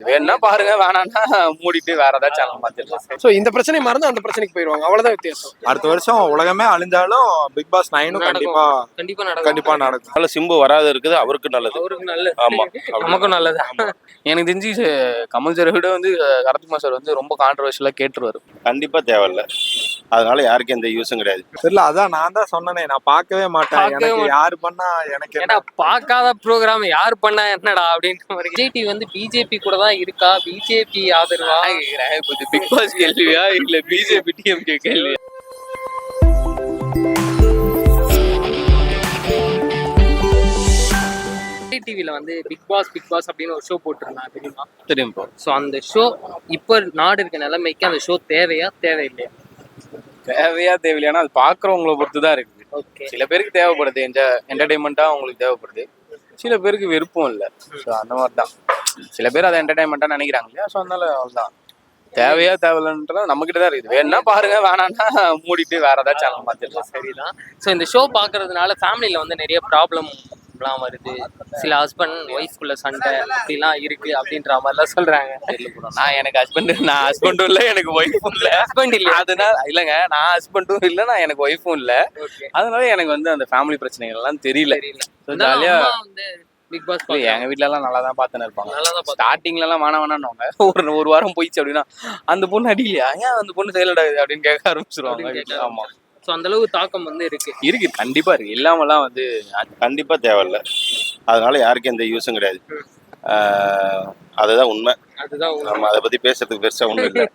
வேணா பாருங்க, வேணாம்னா மூடிட்டு வேற ஏதாவது சேனல் மாத்திடலாம். சோ இந்த பிரச்சனை மறந்து அந்த பிரச்சனைக்கு போயிருவாங்க, அவ்வளவுதான் வித்தியாசம். அடுத்த வருஷம் உலகமே அழிஞ்சாலும் பிக் பாஸ் 9 கண்டிப்பா கண்டிப்பா நடக்கும். அதனால சிம்பு வராது இருக்குது அவருக்கு நல்லது. அவருக்கு நல்லது, ஆமா, நமக்கும் நல்லது. எனக்கு தெரிஞ்சு கமல் சாரை விட வந்து கார்த்திக் சார் வந்து ரொம்ப கான்ட்ரவர்ஷியலா கேட்டுருவாரு. கண்டிப்பா தேவையில்ல. அதனால யாருக்கும் எந்த யூஸும் கிடையாது. தெரியல, அதான் நான் தான் சொன்னனே, நான் பார்க்கவே மாட்டேன். எனக்கு யாரு பண்ணா எனக்கு ஏன்னா பார்க்காத ப்ரோக்ராம் யார் பண்ணா என்னடா அப்படின்ற மாதிரி. விஜய் டிவி வந்து பிஜேபி கூட தான் இருக்கா, பிஜேபி ஆதரவா? பிக் பாஸ் கேள்வியா இல்ல பிஜேபி டிஎம்கே கேள்வியா? விஜய் டிவில வந்து பிக் பாஸ் அப்படின்னு ஒரு ஷோ போட்டிருந்தாங்க, தெரியுமா? தெரியும் ப்ரோ. ஸோ அந்த ஷோ இப்போ நாடு இருக்க நிலைமைக்கு அந்த ஷோ தேவையா தேவையில்லையா? தேவையா தேவையில்லையானா அது பாக்குறவங்களை பொறுத்து தான் இருக்குது. ஓகே, சில பேருக்கு தேவைப்படுது, என்டர்டைன்மெண்டா அவங்களுக்கு தேவைப்படுது, சில பேருக்கு விருப்பம் இல்லை. ஸோ அந்த மாதிரி தான் சில பேர் அதை என்டர்டைன்மெண்டா நினைக்கிறாங்க இல்லையா? ஸோ அதனால அவ்வளோதான். தேவையா தேவையில்லைன்றதா நம்ம கிட்ட தான் இருக்குது. வேணா பாருங்க, வேணாம்னா மூடிட்டு வேற ஏதாவது சேனல் மாத்திடலாம். சரிதான். ஸோ இந்த ஷோ பார்க்கறதுனால ஃபேமிலியில் வந்து நிறைய ப்ராப்ளம்லாம் வருது. சில ஹஸ்பண்ட் ஒய்ஃப்குள்ள சண்டை அப்படிலாம் இருக்கு அப்படின்ற மாதிரிலாம் சொல்றாங்க. நான் ஹஸ்பண்டும் இல்லை, எனக்கு ஒய்ஃபும் இல்லை. ஹஸ்பண்ட் இல்லை அதனால இல்லைங்க, நான் ஹஸ்பண்டும் இல்லை, நான் எனக்கு ஒய்ஃபும் இல்லை. அதனால எனக்கு வந்து அந்த ஃபேமிலி பிரச்சனைகள் எல்லாம் தெரியல. ஜாலியா வந்து பிக் பாஸ் எங்க வீட்ல எல்லாம் நல்லா தான் பார்த்துன்னு இருப்பாங்க. ஸ்டார்டிங்ல எல்லாம் வேணாம் ஒரு வாரம் போயிடுச்சு அப்படின்னா அந்த பொண்ணு அடிக்கலையா, ஏன் அந்த பொண்ணு செயலடா அப்படின்னு கேட்க ஆரம்பிச்சிருவாங்க. ஆமா, ஸோ அந்த அளவு தாக்கம் வந்து இருக்கு. கண்டிப்பா இருக்கு. இல்லாமலாம் வந்து கண்டிப்பா தேவையில்ல. அதனால யாருக்கும் எந்த யூஸும் கிடையாது. அதுதான் உண்மை. அதுதான் நம்ம அதை பத்தி பேசுறதுக்கு பெருசா ஒண்ணும் இல்லை.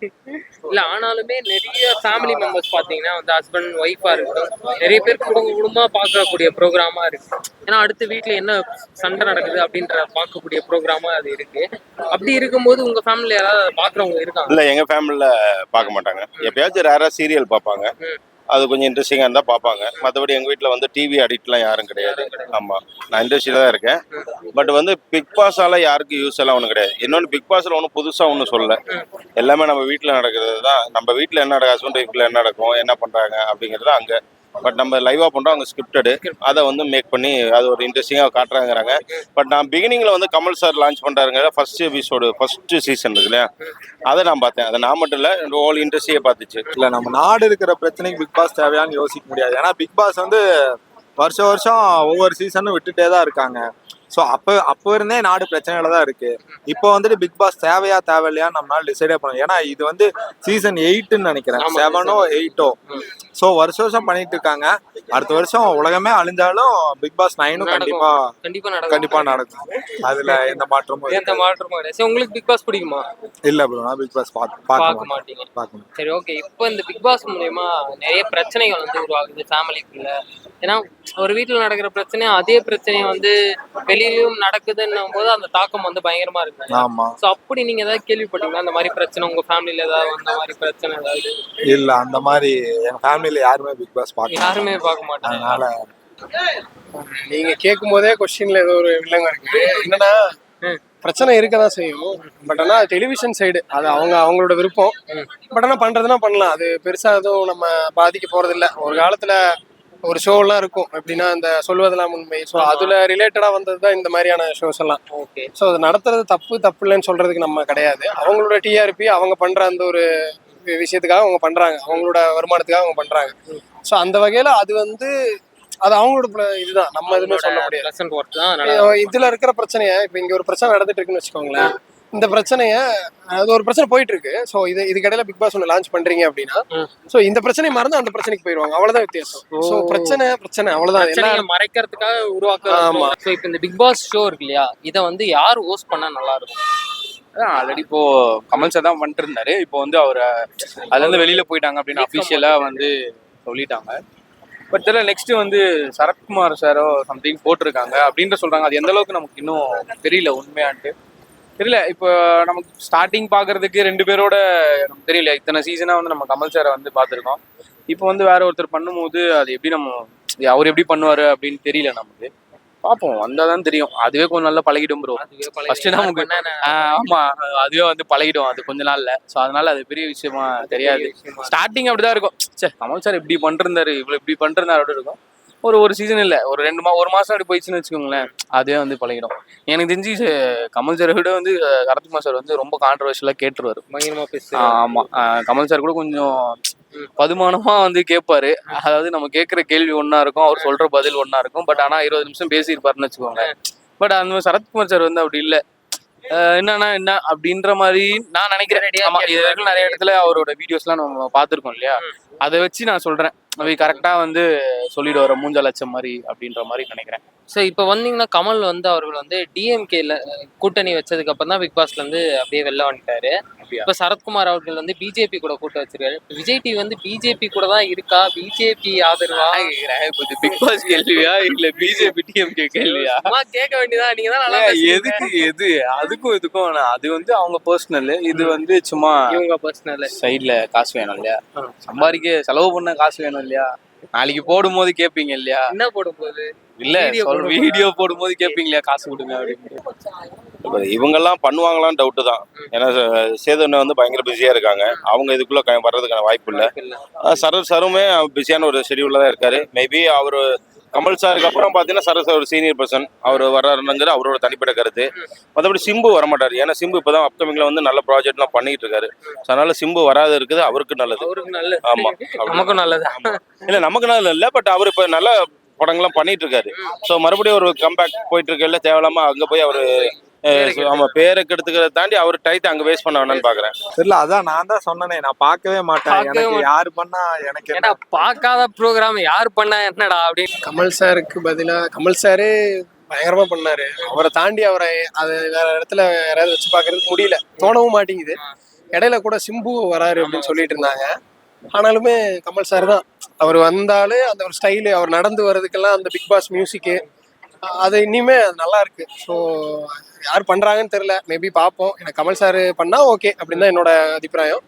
இல்ல, ஆனாலுமே நிறைய ஃபேமிலி மெம்பர்ஸ் பாத்தீங்கன்னா வந்து ஹஸ்பண்ட் ஒய்ஃபா இருக்கட்டும், நிறைய பேர் குடும்பமா பார்க்கக்கூடிய ப்ரோக்ராமா இருக்கு. ஏன்னா அடுத்த வீட்டுல என்ன சண்டை நடக்குது அப்படின்ற பார்க்கக்கூடிய ப்ரோக்ராமா அது இருக்கு. அப்படி இருக்கும்போது உங்க ஃபேமிலில யாராவது பாக்குறவங்க இருக்காங்க? இல்ல, எங்க ஃபேமிலில பார்க்க மாட்டாங்க. எப்பயாச்சும் ரேரா சீரியல் பார்ப்பாங்க, அது கொஞ்சம் இன்ட்ரெஸ்டிங்காக இருந்தால் பார்ப்பாங்க. மற்றபடி எங்கள் வீட்டில் வந்து டிவி அடிக்ட்லாம் யாரும் கிடையாது. ஆமாம், நான் இண்டஸ்ட்ரியில் தான் இருக்கேன். பட் வந்து பிக் பாஸால் யாருக்கும் யூஸ் எல்லாம் ஒன்றும் கிடையாது. இன்னொன்று, பிக் பாஸில் ஒன்றும் புதுசாக ஒன்றும் சொல்லலை. எல்லாமே நம்ம வீட்டில் நடக்கிறது தான். நம்ம வீட்டில் என்ன நடக்கும், ஹஸ்பண்ட் ஒய்ஃபில் என்ன நடக்கும், என்ன பண்ணுறாங்க அப்படிங்கிறது அங்கே. பட் நம்ம லைவாக பண்ணுறோம், அவங்க ஸ்கிரிப்டடு, அதை வந்து மேக் பண்ணி அது ஒரு இன்ட்ரெஸ்டிங்காக காட்டுறாங்கிறாங்க. பட் நான் பிகினிங்கில் வந்து கமல் சார் லான்ச் பண்ணுறாருங்க ஃபர்ஸ்ட் எபிசோடு, ஃபர்ஸ்ட் சீசன் இருக்கு இல்லையா, அதை நான் பார்த்தேன். அதை நான் மட்டும் இல்லை, ஹோல் இண்டஸ்ட்ரியை பார்த்துச்சு. இல்லை, நம்ம நாடு இருக்கிற பிரச்சனைக்கு பிக் பாஸ் தேவையான்னு யோசிக்க முடியாது. ஏன்னா பிக் பாஸ் வந்து வருஷம் ஒவ்வொரு சீசனும் விட்டுட்டே தான் இருக்காங்க. ஸோ அப்போ இருந்தே நாடு பிரச்சனையில தான் இருக்கு. இப்போ வந்துட்டு பிக் பாஸ் தேவையா தேவையில்லையான்னு நம்மளால டிசைடே பண்ணணும். ஏன்னா இது வந்து சீசன் 8ன்னு நினைக்கிறேன், 7ஓ 8ஓ. ஸோ வருஷம் பண்ணிட்டு இருக்காங்க. அடுத்த வருஷம் உலகமே அழிஞ்சாலும் பிக் பாஸ் 9 கண்டிப்பா நடக்கும். அதுல எந்த மாற்றமும் கிடையாது. உங்களுக்கு பிக் பாஸ் பிடிக்குமா? இல்ல ப்ரோ, நான் பிக் பாஸ் பார்க்க மாட்டேன். சரி, ஓகே. இப்போ இந்த பிக் பாஸ் மூலமா நிறைய பிரச்சனைகள் வந்து உருவாகுது ஃபேமிலிக்குள்ள. ஏன்னா ஒரு வீட்டுல நடக்கிற பிரச்சனை அதே பிரச்சனையை வந்து வெளியிலும் நடக்குதுன்னும் போது அந்த தாக்கம் வந்து பயங்கரமா இருக்கு. ஆமா. சோ அப்படி நீங்க ஏதாவது கேள்விப்பட்டீங்களா அந்த மாதிரி பிரச்சனை உங்க ஃபேமிலில ஏதாவது அந்த மாதிரி பிரச்சனை ஏதாவது? இல்ல, அந்த மாதிரி எங்க ஃபேமிலில யாருமே பிக் பாஸ் யாருமே பார்க்க மாட்டாங்க. அதனால நீங்க கேட்கும் போதே கொஸ்டின்ல ஏதோ ஒரு வில்லங்க இருக்கு. என்னன்னா பிரச்சனை இருக்கதான் செய்யும். பட் ஆனா டெலிவிஷன் சைடு அது அவங்களோட விருப்பம். பட் ஆனா பண்றதுன்னா பண்ணலாம், அது பெருசா எதுவும் நம்ம பாதிக்க போறது இல்லை. ஒரு காலத்துல ஒரு ஷோ எல்லாம் இருக்கும், எப்படின்னா இந்த சொல்வதெல்லாம் உண்மை. ஸோ அதுல ரிலேட்டடா வந்தது தான் இந்த மாதிரியான ஷோஸ் எல்லாம். ஓகே. ஸோ அது நடத்துறது தப்பு இல்லைன்னு சொல்றதுக்கு நம்ம கிடையாது. அவங்களோட டிஆர்பி, அவங்க பண்ற அந்த ஒரு விஷயத்துக்காக அவங்க பண்றாங்க, அவங்களோட வருமானத்துக்காக அவங்க பண்றாங்க. ஸோ அந்த வகையில அது வந்து அது அவங்களோட இதுதான், நம்ம எதுவுமே சொல்ல முடியாது. இதுல இருக்கிற பிரச்சனைய இப்ப இங்க ஒரு பிரச்சனை நடந்துட்டு இருக்குன்னு வச்சுக்கோங்களேன். இந்த பிரச்சனைய அது ஒரு பிரச்சனை போயிட்டு இருக்கு. ஸோ இதுக்கு இடையில பிக் பாஸ் ஒன்று லான்ச் பண்றீங்க அப்படின்னா, ஸோ இந்த பிரச்சனையை மறந்து அந்த பிரச்சனைக்கு போயிருவாங்க, அவ்வளவுதான் வித்தியாசம். ஸோ பிரச்சனை அவ்வளவுதான், மறைக்கிறதுக்காக உருவாக்க. ஆமா. ஸோ இப்போ இந்த பிக் பாஸ் ஷோ இருக்கு இல்லையா, இதை வந்து யார் ஹோஸ்ட் பண்ணா நல்லா இருக்கும்? ஆல்ரெடி இப்போ கமல் சார் தான் பண்ணிட்டு இருந்தாரு. இப்போ வந்து அவர் அதுல இருந்து வெளியில போயிட்டாங்க அப்படின்னு அஃபிஷியலா வந்து சொல்லிட்டாங்க. பட் தெரியல, நெக்ஸ்ட் வந்து சரத்குமார் சாரோ சம்திங் போட்டிருக்காங்க அப்படின்ற சொல்றாங்க. அது எந்த அளவுக்கு நமக்கு இன்னும் தெரியல, உண்மையான்ட்டு தெரியல. இப்போ நமக்கு ஸ்டார்டிங் பாக்குறதுக்கு 2 பேரோட நமக்கு தெரியல. இத்தனை சீசனா வந்து நம்ம கமல் சாரை வந்து பார்த்துருக்கோம். இப்போ வந்து வேற ஒருத்தர் பண்ணும்போது அது எப்படி அவர் எப்படி பண்ணுவாரு அப்படின்னு தெரியல நமக்கு. பார்ப்போம், வந்தாதான் தெரியும். அதுவே கொஞ்சம் நல்லா பழகிடும் ப்ரோ. ஃபர்ஸ்ட் நமக்கு ஆமா, அதுவே வந்து பழகிடும் அது கொஞ்ச நாள்ல. ஸோ அதனால அது பெரிய விஷயமா தெரியாது. ஸ்டார்டிங் அப்படிதான் இருக்கும், சே கமல் சார் இப்படி பண்ணிருந்தாரு, இவ்வளவு இப்படி பண்ணிருந்தாரு அப்படி இருக்கும். ஒரு சீசன் இல்லை, ஒரு 1 மாசம் அப்படி போயிடுச்சுன்னு வச்சுக்கோங்களேன், அதே வந்து பழகிடும். எனக்கு தெரிஞ்சு கமல் சாரை விட வந்து சரத்குமார் சார் வந்து ரொம்ப கான்ட்ரவர்ஷியலாக கேட்டுருவாரு. பயங்கரமா பேசு. ஆமா, கமல் சார் கூட கொஞ்சம் பதுமானமா வந்து கேட்பாரு. அதாவது நம்ம கேட்குற கேள்வி ஒண்ணா இருக்கும், அவர் சொல்ற பதில் ஒண்ணா இருக்கும். பட் ஆனா 20 நிமிஷம் பேசியிருப்பாருன்னு வச்சுக்கோங்க. பட் அந்த மாதிரி சரத்குமார் சார் வந்து அப்படி இல்லை. என்னன்னா என்ன அப்படின்ற மாதிரி நான் நினைக்கிறேன். ஆமா, இது வரைக்கும் நிறைய இடத்துல அவரோட வீடியோஸ்லாம் நம்ம பார்த்துருக்கோம் இல்லையா, அதை வச்சு நான் சொல்றேன், கரெக்டா வந்து சொல்லிட்டு வர மூஞ்ச லட்சம் மாதிரி அப்படின்ற மாதிரி நினைக்கிறேன். ஸோ இப்போ வந்தீங்கன்னா கமல் வந்து அவர்கள் வந்து டிஎம்கேல கூட்டணி வச்சதுக்கு அப்புறம் தான் பிக் பாஸ்ல இருந்து அப்படியே வெளில வந்துட்டாரு. இப்போ சரத்குமார் அவர்கள் வந்து பிஜேபி கூட கூட்ட வச்சிருக்காரு. விஜய் டிவி வந்து பிஜேபி கூட தான் இருக்கா, பிஜேபி ஆதரவா? பிக் பாஸ் கேள்வியா இல்ல பிஜேபி டிஎம்கே கேள்வியா? கேட்க வேண்டியதா, நீங்க தான் நல்லா எதுக்கு எது அதுக்கும் இதுக்கும் அது வந்து அவங்க பர்சனல், இது வந்து சும்மா இவங்க பர்சனல். சைட்ல காசு வேணும் இல்லையா, சம்பாதிக்க செலவு பண்ண காசு வேணும் இல்லையா, நாளைக்கு போடும் போது கேட்பீங்க இல்லையா, என்ன போடும் போது இல்ல வீடியோ போடும் போது கேட்பீங்க இல்லையா காசு கொடுங்க அப்படின்னு. இவங்கெல்லாம் பண்ணுவாங்களான்னு டவுட்டு தான். ஏன்னா சேதுன்னு வந்து பயங்கர பிஸியா இருக்காங்க, அவங்க இதுக்குள்ள வர்றதுக்கான வாய்ப்பு இல்லை. சரத் சாருமே பிஸியான ஒரு ஷெடியூல்ல தான் இருக்காரு. மேபி அவரு கமல் சாருக்கு அப்புறம் பார்த்தீங்கன்னா சரத் சார் ஒரு சீனியர் பர்சன், அவர் வர்றாருங்கிற அவரோட தனிப்பட்ட கருத்து. மற்றபடி சிம்பு வரமாட்டார். ஏன்னா சிம்பு இப்போதான் அப்கமிங்ல வந்து நல்ல ப்ராஜெக்ட்லாம் பண்ணிட்டு இருக்காரு. ஸோ அதனால சிம்பு வராது இருக்குது அவருக்கு நல்லது. அவருக்கு நல்லது, ஆமா, நமக்கும் நல்லது. இல்லை நமக்கு நல்லது இல்லை, பட் அவர் இப்போ நல்ல படங்கள்லாம் பண்ணிட்டு இருக்காரு. ஸோ மறுபடியும் ஒரு கம்பேக் போயிட்டு இருக்கல, தேவையில்லாம அங்கே போய் அவர் ஆமா பேரை கெடுத்துக்கிறத தாண்டி அவர் டைத்தை அங்கே வேஸ்ட் பண்ண வேணாம்னு பாக்குறேன். தெரியல, அதான் நான் தான் சொன்னேனே, நான் பார்க்கவே மாட்டேன். எனக்கு யாரு பண்ணா எனக்கு ஏன்னா பார்க்காத ப்ரோக்ராம் யார் பண்ணா என்னடா அப்படின்னு. கமல் சாருக்கு பதிலா கமல் சாரே பயங்கரமா பண்ணாரு. அவரை தாண்டி அவரை அது வேற இடத்துல யாராவது வச்சு பார்க்கறதுக்கு முடியல, தோணவும் மாட்டேங்குது. இடையில கூட சிம்பு வராரு அப்படின்னு சொல்லிட்டு இருந்தாங்க. ஆனாலுமே கமல் சார் தான். அவர் வந்தாலே அந்த ஒரு ஸ்டைலு, அவர் நடந்து வர்றதுக்கெல்லாம் அந்த பிக் பாஸ் மியூசிக்கு, அது இனிமே அது நல்லா இருக்கு. ஸோ யார் பண்றாங்கன்னு தெரியல, மேபி பார்ப்போம். எனக்கு கமல் சார் பண்ணா ஓகே அப்படின்னு தான் என்னோட அபிப்பிராயம்.